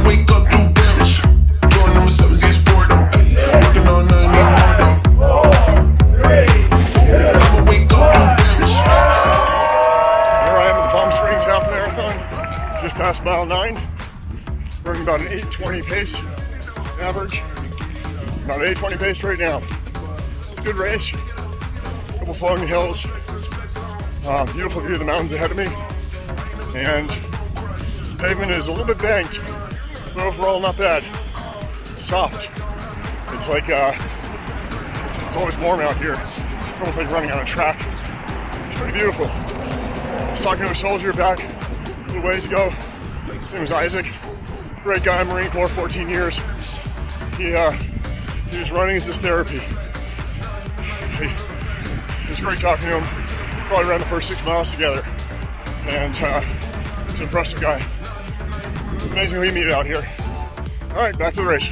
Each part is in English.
wake up, do damage. Drawing number sevens, he's boredom. Working on nothing, need more though. I'ma wake up, do damage. Here I am at the Palm Springs Half Marathon, just past mile 9. Running about an 8:20 pace average. About an 8:20 pace right now. It's a good race. Couple flowing hills. Beautiful view of the mountains ahead of me. And the pavement is a little bit banked, but overall not bad. Soft. It's like, it's always warm out here. It's almost like running on a track. It's pretty beautiful. I was talking to a soldier back a little ways ago. His name was Isaac. Great guy, Marine Corps, 14 years. He was running as his therapy. It was great talking to him. Probably ran the first 6 miles together. And he's an impressive guy. Amazing who you meet out here. All right, back to the race.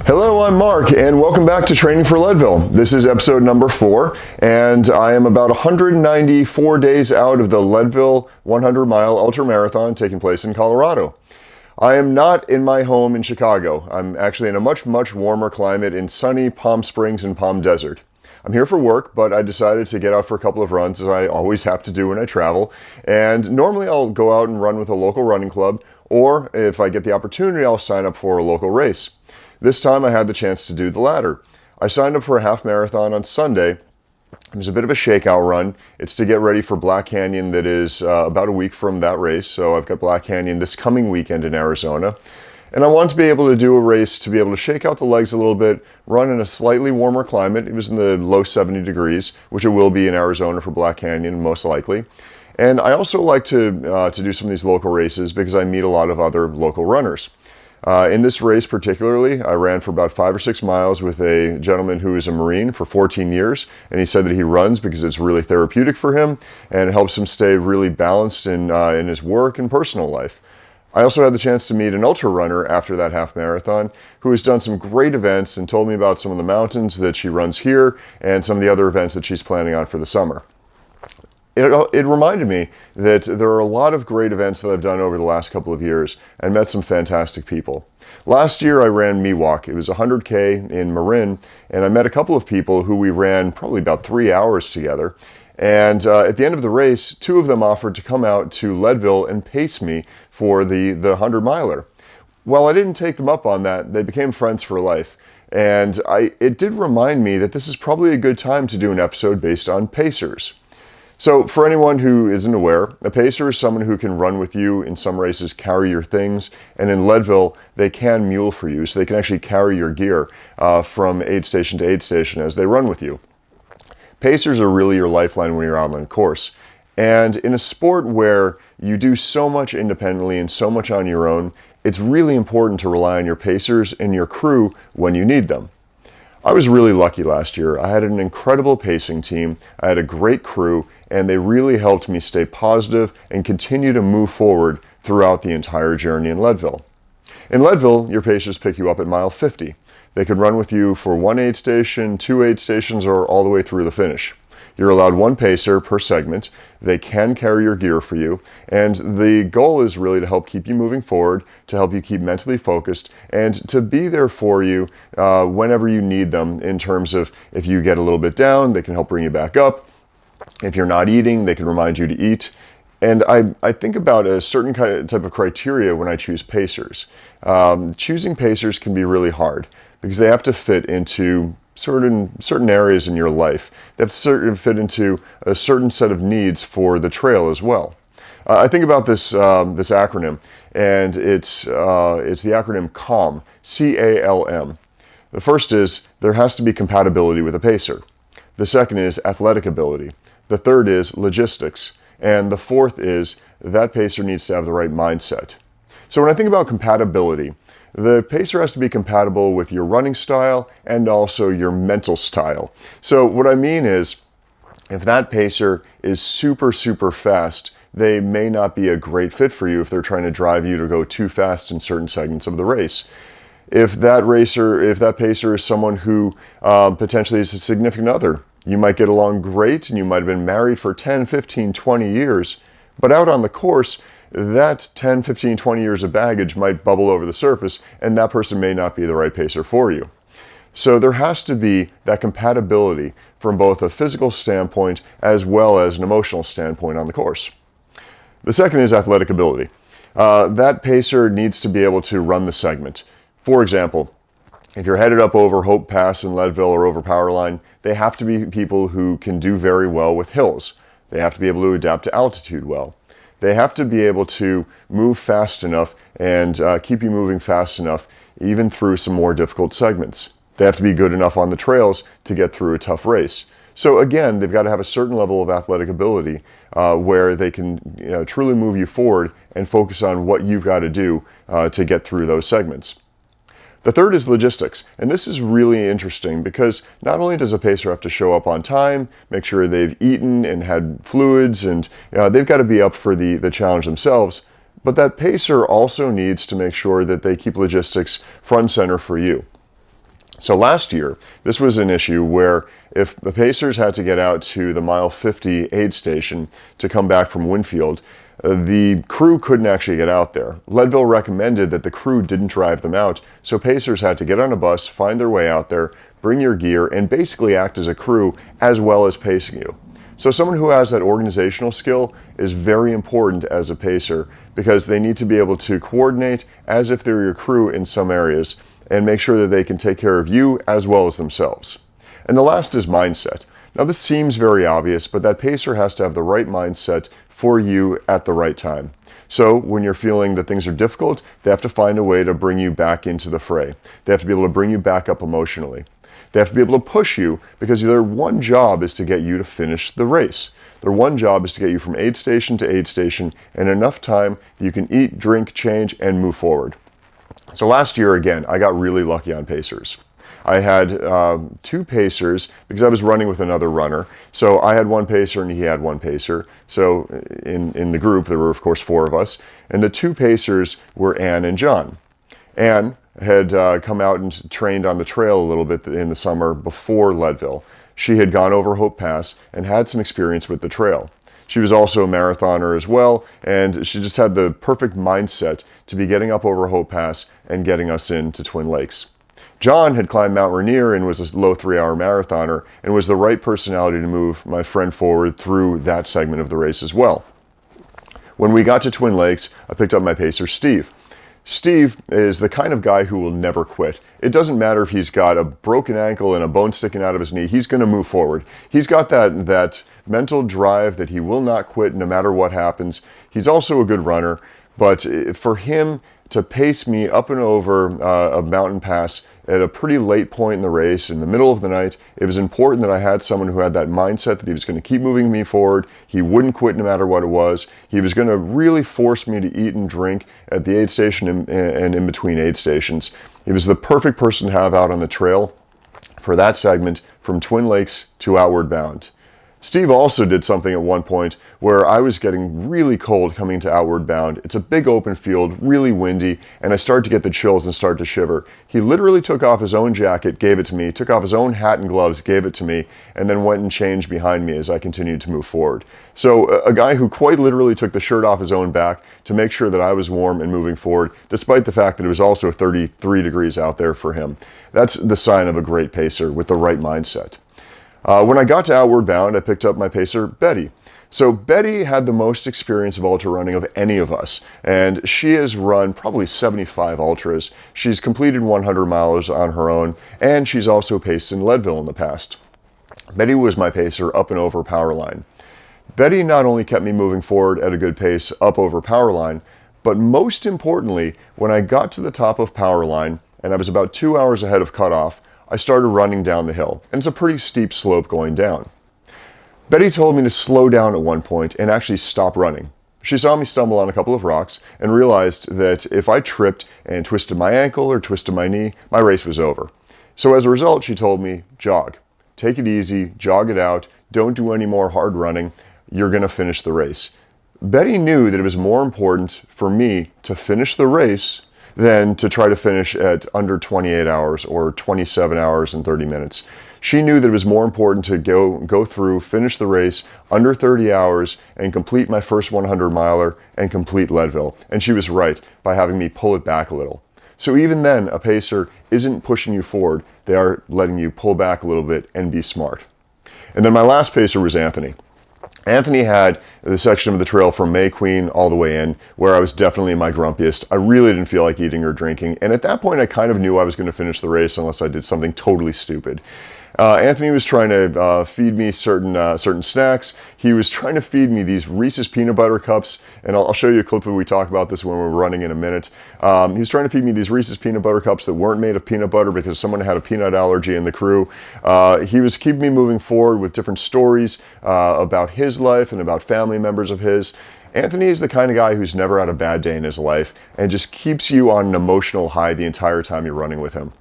Hello, I'm Mark, and welcome back to Training for Leadville. This is episode number 4, and I am about 194 days out of the Leadville 100-mile ultramarathon taking place in Colorado. I am not in my home in Chicago. I'm actually in a much, much warmer climate in sunny Palm Springs and Palm Desert. I'm here for work, but I decided to get out for a couple of runs, as I always have to do when I travel. And normally I'll go out and run with a local running club, or if I get the opportunity, I'll sign up for a local race. This time I had the chance to do the latter. I signed up for a half marathon on Sunday. It was a bit of a shakeout run. It's to get ready for Black Canyon that is about a week from that race. So I've got Black Canyon this coming weekend in Arizona. And I wanted to be able to do a race to be able to shake out the legs a little bit, run in a slightly warmer climate. It was in the low 70 degrees, which it will be in Arizona for Black Canyon, most likely. And I also like to do some of these local races because I meet a lot of other local runners. In this race particularly, I ran for about 5 or 6 miles with a gentleman who is a Marine for 14 years, and he said that he runs because it's really therapeutic for him and it helps him stay really balanced in his work and personal life. I also had the chance to meet an ultra runner after that half marathon who has done some great events and told me about some of the mountains that she runs here and some of the other events that she's planning on for the summer. It reminded me that there are a lot of great events that I've done over the last couple of years and met some fantastic people. Last year I ran Miwok. It was 100K in Marin, and I met a couple of people who we ran probably about 3 hours together. And at the end of the race, 2 of them offered to come out to Leadville and pace me for the 100-miler. While I didn't take them up on that, they became friends for life. And it did remind me that this is probably a good time to do an episode based on pacers. So for anyone who isn't aware, a pacer is someone who can run with you, in some races carry your things, and in Leadville they can mule for you, so they can actually carry your gear from aid station to aid station as they run with you. Pacers are really your lifeline when you're out on the course. And in a sport where you do so much independently and so much on your own, it's really important to rely on your pacers and your crew when you need them. I was really lucky last year. I had an incredible pacing team, I had a great crew, and they really helped me stay positive and continue to move forward throughout the entire journey in Leadville. In Leadville, your pacers pick you up at mile 50. They can run with you for 1 aid station, 2 aid stations, or all the way through the finish. You're allowed 1 pacer per segment. They can carry your gear for you. And the goal is really to help keep you moving forward, to help you keep mentally focused, and to be there for you whenever you need them in terms of if you get a little bit down, they can help bring you back up. If you're not eating, they can remind you to eat. And I think about a certain type of criteria when I choose pacers. Choosing pacers can be really hard because they have to fit into certain areas in your life. They have to fit into a certain set of needs for the trail as well. I think about this acronym, and it's the acronym CALM, C-A-L-M. The first is there has to be compatibility with a pacer. The second is athletic ability. The third is logistics. And the fourth is that pacer needs to have the right mindset. So when I think about compatibility, the pacer has to be compatible with your running style and also your mental style. So what I mean is, if that pacer is super, super fast, they may not be a great fit for you if they're trying to drive you to go too fast in certain segments of the race. If that pacer is someone who potentially is a significant other, you might get along great and you might have been married for 10, 15, 20 years, but out on the course, that 10, 15, 20 years of baggage might bubble over the surface, and that person may not be the right pacer for you. So there has to be that compatibility from both a physical standpoint as well as an emotional standpoint on the course. The second is athletic ability. That pacer needs to be able to run the segment. For example, if you're headed up over Hope Pass in Leadville or over Powerline, they have to be people who can do very well with hills. They have to be able to adapt to altitude well. They have to be able to move fast enough and keep you moving fast enough even through some more difficult segments. They have to be good enough on the trails to get through a tough race. So again, they've got to have a certain level of athletic ability where they can truly move you forward and focus on what you've got to do to get through those segments. The third is logistics, and this is really interesting because not only does a pacer have to show up on time, make sure they've eaten and had fluids, and they've got to be up for the challenge themselves, but that pacer also needs to make sure that they keep logistics front and center for you. So last year, this was an issue where if the pacers had to get out to the mile 50 aid station to come back from Winfield, the crew couldn't actually get out there. Leadville recommended that the crew didn't drive them out, so pacers had to get on a bus, find their way out there, bring your gear, and basically act as a crew as well as pacing you. So someone who has that organizational skill is very important as a pacer because they need to be able to coordinate as if they're your crew in some areas and make sure that they can take care of you as well as themselves. And the last is mindset. Now this seems very obvious, but that pacer has to have the right mindset for you at the right time. So when you're feeling that things are difficult, they have to find a way to bring you back into the fray. They have to be able to bring you back up emotionally. They have to be able to push you because their one job is to get you to finish the race. Their one job is to get you from aid station to aid station in enough time that you can eat, drink, change, and move forward. So last year, again, I got really lucky on pacers. I had two pacers because I was running with another runner. So I had one pacer and he had one pacer. So in the group, there were, of course, four of us. And the two pacers were Ann and John. Ann had come out and trained on the trail a little bit in the summer before Leadville. She had gone over Hope Pass and had some experience with the trail. She was also a marathoner as well, and she just had the perfect mindset to be getting up over Hope Pass and getting us into Twin Lakes. John had climbed Mount Rainier and was a low 3-hour marathoner and was the right personality to move my friend forward through that segment of the race as well. When we got to Twin Lakes, I picked up my pacer, Steve. Steve is the kind of guy who will never quit. It doesn't matter if he's got a broken ankle and a bone sticking out of his knee, he's going to move forward. He's got that mental drive that he will not quit no matter what happens. He's also a good runner, but for him to pace me up and over a mountain pass at a pretty late point in the race, in the middle of the night, it was important that I had someone who had that mindset that he was going to keep moving me forward. He wouldn't quit no matter what it was. He was going to really force me to eat and drink at the aid station and in between aid stations. He was the perfect person to have out on the trail for that segment from Twin Lakes to Outward Bound. Steve also did something at one point where I was getting really cold coming to Outward Bound. It's a big open field, really windy, and I started to get the chills and start to shiver. He literally took off his own jacket, gave it to me, took off his own hat and gloves, gave it to me, and then went and changed behind me as I continued to move forward. So a guy who quite literally took the shirt off his own back to make sure that I was warm and moving forward, despite the fact that it was also 33 degrees out there for him. That's the sign of a great pacer with the right mindset. When I got to Outward Bound, I picked up my pacer, Betty. So Betty had the most experience of ultra running of any of us, and she has run probably 75 ultras. She's completed 100 miles on her own, and she's also paced in Leadville in the past. Betty was my pacer up and over Powerline. Betty not only kept me moving forward at a good pace up over Powerline, but most importantly, when I got to the top of Powerline, and I was about 2 hours ahead of cutoff, I started running down the hill, and it's a pretty steep slope going down. Betty told me to slow down at one point and actually stop running. She saw me stumble on a couple of rocks and realized that if I tripped and twisted my ankle or twisted my knee, my race was over. So as a result, she told me, jog. Take it easy, jog it out, don't do any more hard running, you're going to finish the race. Betty knew that it was more important for me to finish the race than to try to finish at under 28 hours or 27 hours and 30 minutes. She knew that it was more important to go through, finish the race under 30 hours and complete my first 100 miler and complete Leadville. And she was right by having me pull it back a little. So even then, a pacer isn't pushing you forward. They are letting you pull back a little bit and be smart. And then my last pacer was Anthony. Anthony had the section of the trail from May Queen all the way in where I was definitely my grumpiest. I really didn't feel like eating or drinking. And at that point, I kind of knew I was going to finish the race unless I did something totally stupid. Anthony was trying to feed me certain snacks. He was trying to feed me these Reese's peanut butter cups, and I'll show you a clip where we talk about this when we're running in a minute. He was trying to feed me these Reese's peanut butter cups that weren't made of peanut butter because someone had a peanut allergy in the crew. He was keeping me moving forward with different stories about his life and about family members of his. Anthony is the kind of guy who's never had a bad day in his life and just keeps you on an emotional high the entire time you're running with him.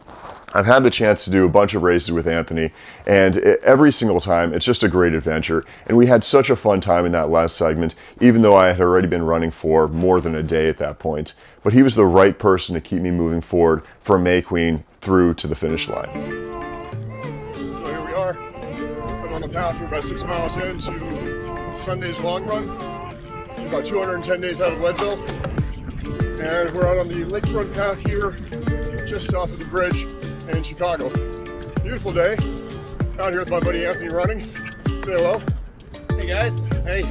I've had the chance to do a bunch of races with Anthony, and every single time, it's just a great adventure. And we had such a fun time in that last segment, even though I had already been running for more than a day at that point. But he was the right person to keep me moving forward from May Queen through to the finish line. So here we are. I'm on the path. We're about 6 miles into Sunday's long run. About 210 days out of Leadville. And we're out on the lakefront path here, just south of the bridge in Chicago. Beautiful day. Out here with my buddy Anthony running. Say hello. Hey guys. Hey.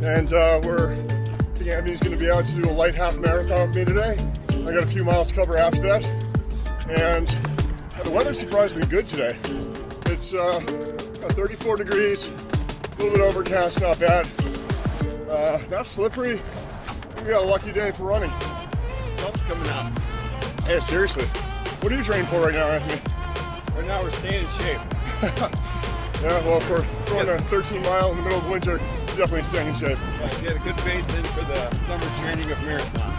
And I think Anthony's going to be out to do a light half marathon with me today. I got a few miles to cover after that. And the weather's surprisingly good today. It's 34 degrees, a little bit overcast, not bad. Not slippery. We got a lucky day for running. Sun's coming out. Hey, seriously. What are you training for right now, Anthony? Right now we're staying in shape. Yeah, well, if we're going a 13 mile in the middle of winter, it's definitely staying in shape. Yeah, get a good base in for the summer training of marathon.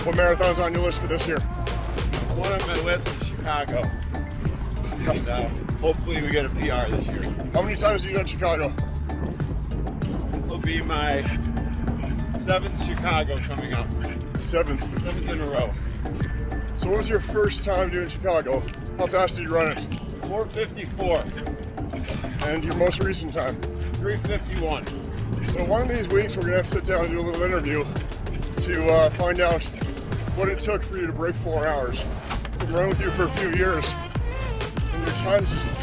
What marathon's on your list for this year? One on my list is Chicago. And hopefully we get a PR this year. How many times have you done Chicago? This will be my 7th Chicago coming up. Seventh. 7th in a row. So what was your first time doing Chicago? How fast did you run it? 4:54. And your most recent time? 3:51. So one of these weeks we're going to have to sit down and do a little interview to find out what it took for you to break 4 hours. I've been running with you for a few years, and your time just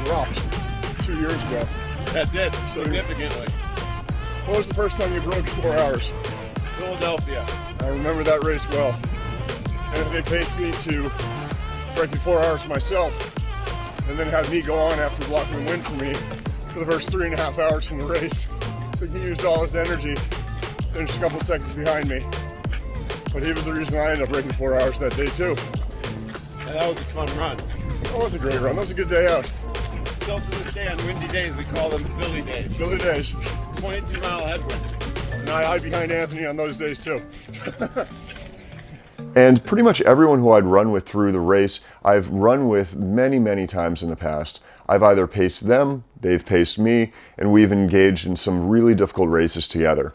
dropped 2 years ago. That did, significantly. What was the first time you broke 4 hours? Philadelphia. I remember that race well. And they paced me to breaking 4 hours myself, and then had me go on after blocking the wind for me for the first 3.5 hours from the race. I think he used all his energy, finished a couple seconds behind me. But he was the reason I ended up breaking 4 hours that day too. And that was a fun run. That was a great run. That was a good day out. Still to this day on windy days, we call them Philly days. Philly days. 22-mile headwind. And I hide behind Anthony on those days too. And pretty much everyone who I'd run with through the race, I've run with many, many times in the past. I've either paced them, they've paced me, and we've engaged in some really difficult races together.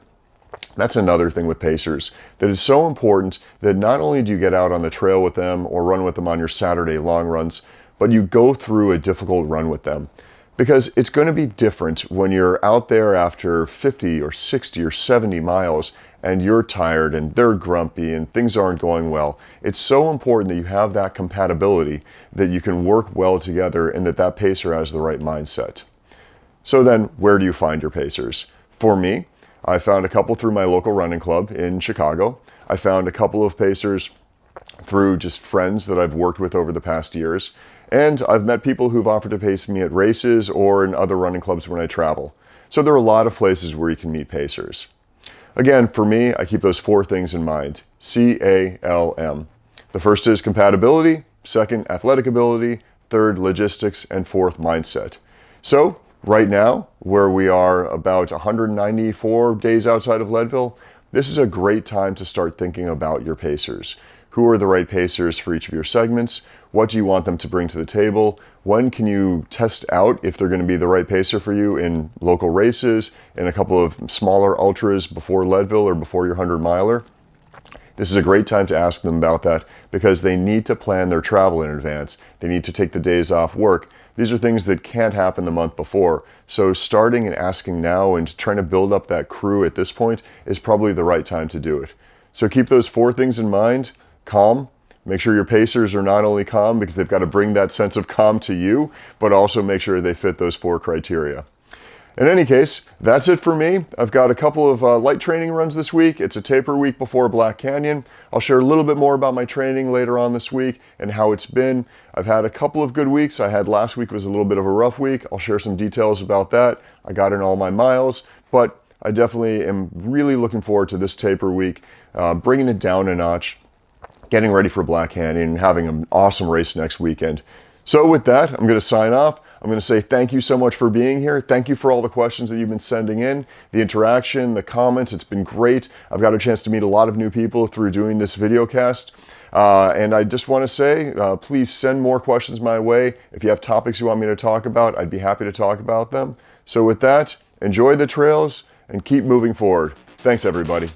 That's another thing with pacers that is so important, that not only do you get out on the trail with them or run with them on your Saturday long runs, but you go through a difficult run with them. Because it's going to be different when you're out there after 50 or 60 or 70 miles and you're tired and they're grumpy and things aren't going well. It's so important that you have that compatibility, that you can work well together, and that pacer has the right mindset. So then, where do you find your pacers? For me, I found a couple through my local running club in Chicago. I found a couple of pacers through just friends that I've worked with over the past years. And I've met people who've offered to pace me at races or in other running clubs when I travel. So there are a lot of places where you can meet pacers. Again, for me, I keep those 4 things in mind. CALM. The first is compatibility, second, athletic ability, third, logistics, and fourth, mindset. So right now, where we are about 194 days outside of Leadville, this is a great time to start thinking about your pacers. Who are the right pacers for each of your segments? What do you want them to bring to the table? When can you test out if they're going to be the right pacer for you in local races, in a couple of smaller ultras before Leadville or before your 100-miler? This is a great time to ask them about that, because they need to plan their travel in advance. They need to take the days off work. These are things that can't happen the month before. So starting and asking now and trying to build up that crew at this point is probably the right time to do it. So keep those 4 things in mind. Calm. Make sure your pacers are not only calm because they've got to bring that sense of calm to you, but also make sure they fit those 4 criteria. In any case, that's it for me. I've got a couple of light training runs this week. It's a taper week before Black Canyon. I'll share a little bit more about my training later on this week and how it's been. I've had a couple of good weeks. I had last week was a little bit of a rough week. I'll share some details about that. I got in all my miles, but I definitely am really looking forward to this taper week, bringing it down a notch, getting ready for Black Canyon, and having an awesome race next weekend. So with that, I'm going to sign off. I'm going to say thank you so much for being here. Thank you for all the questions that you've been sending in, the interaction, the comments. It's been great. I've got a chance to meet a lot of new people through doing this video cast. And I just want to say, please send more questions my way. If you have topics you want me to talk about, I'd be happy to talk about them. So with that, enjoy the trails and keep moving forward. Thanks, everybody.